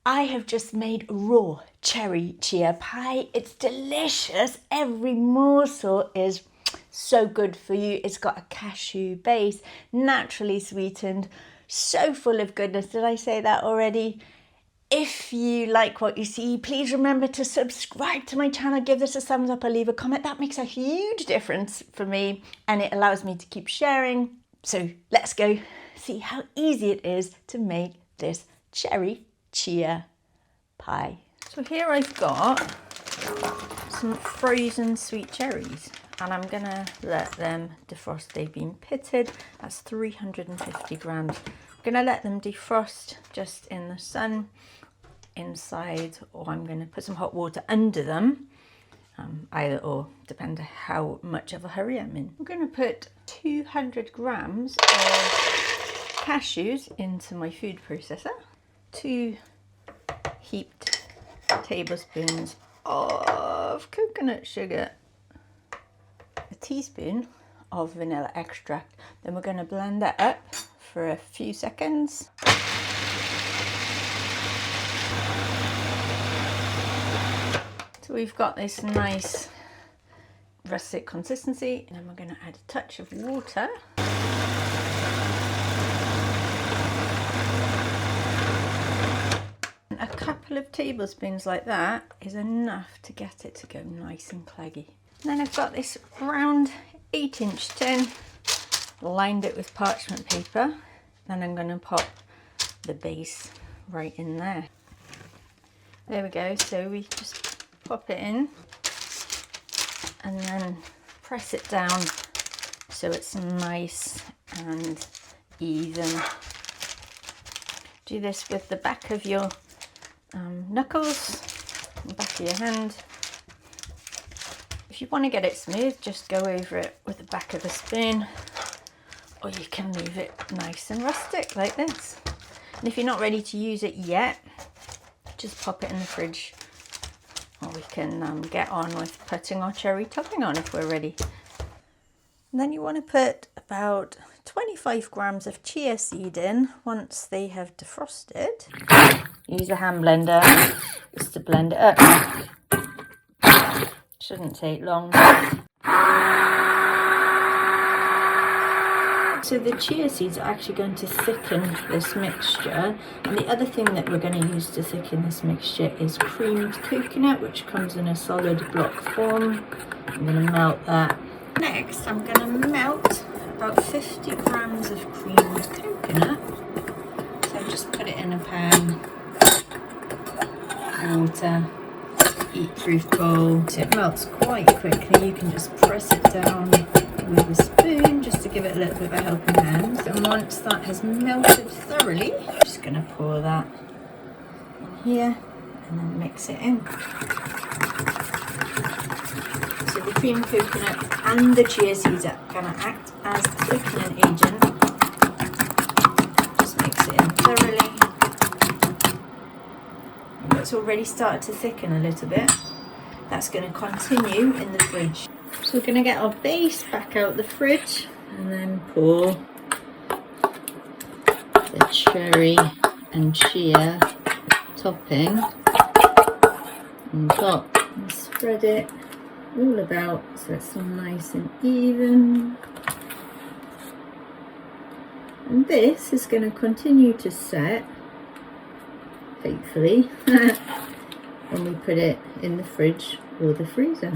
I have just made raw cherry chia pie. It's delicious. Every morsel is so good for you. It's got a cashew base, naturally sweetened, so full of goodness. Did I say that already? If you like what you see, please remember to subscribe to my channel, give this a thumbs up or leave a comment. That makes a huge difference for me and it allows me to keep sharing. So let's go see how easy it is to make this cherry chia pie. So here I've got some frozen sweet cherries and I'm gonna let them defrost. They've been pitted. That's 350 grams. I'm gonna let them defrost just in the sun inside, or I'm gonna put some hot water under them, either or, depending how much of a hurry I'm in. I'm gonna put 200 grams of cashews into my food processor, 2 heaped tablespoons of coconut sugar, a teaspoon of vanilla extract. Then we're going to blend that up for a few seconds. So we've got this nice rustic consistency, and then we're going to add a touch of water. A couple of tablespoons like that is enough to get it to go nice and claggy. And then I've got this round 8-inch tin, lined it with parchment paper. Then I'm going to pop the base right in there. There we go. So we just pop it in and then press it down so it's nice and even. Do this with the back of your knuckles, the back of your hand. If you want to get it smooth, just go over it with the back of the spoon, or you can leave it nice and rustic like this. And if you're not ready to use it yet, just pop it in the fridge, or we can get on with putting our cherry topping on if we're ready. And then you want to put about 25 grams of chia seed in once they have defrosted. Use a hand blender just to blend it up. Shouldn't take long. So the chia seeds are actually going to thicken this mixture. And the other thing that we're going to use to thicken this mixture is creamed coconut, which comes in a solid block form. I'm going to melt that. Next, I'm going to melt about 50 grams of creamed coconut. So just put it in a pan, water, heat-proof bowl. So it melts quite quickly. You can just press it down with a spoon just to give it a little bit of a helping hand. And once that has melted thoroughly, I'm just going to pour that in here and then mix it in. So the creamed coconut and the chia seeds are going to act as a thickening agent. Just mix it in thoroughly. And it's already started to thicken a little bit. That's going to continue in the fridge. So we're going to get our base back out the fridge and then pour the cherry and chia topping on top and spread it all about so it's nice and even. And this is going to continue to set, hopefully, when we put it in the fridge or the freezer.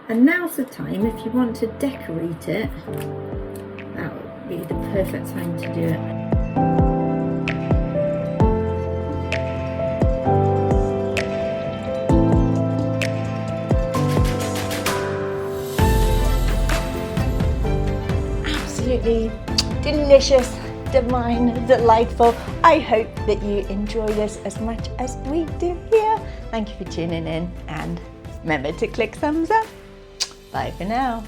And now's the time, if you want to decorate it, that would be the perfect time to do it. Absolutely delicious, divine, delightful. I hope that you enjoy this as much as we do here. Thank you for tuning in and remember to click thumbs up. Bye for now.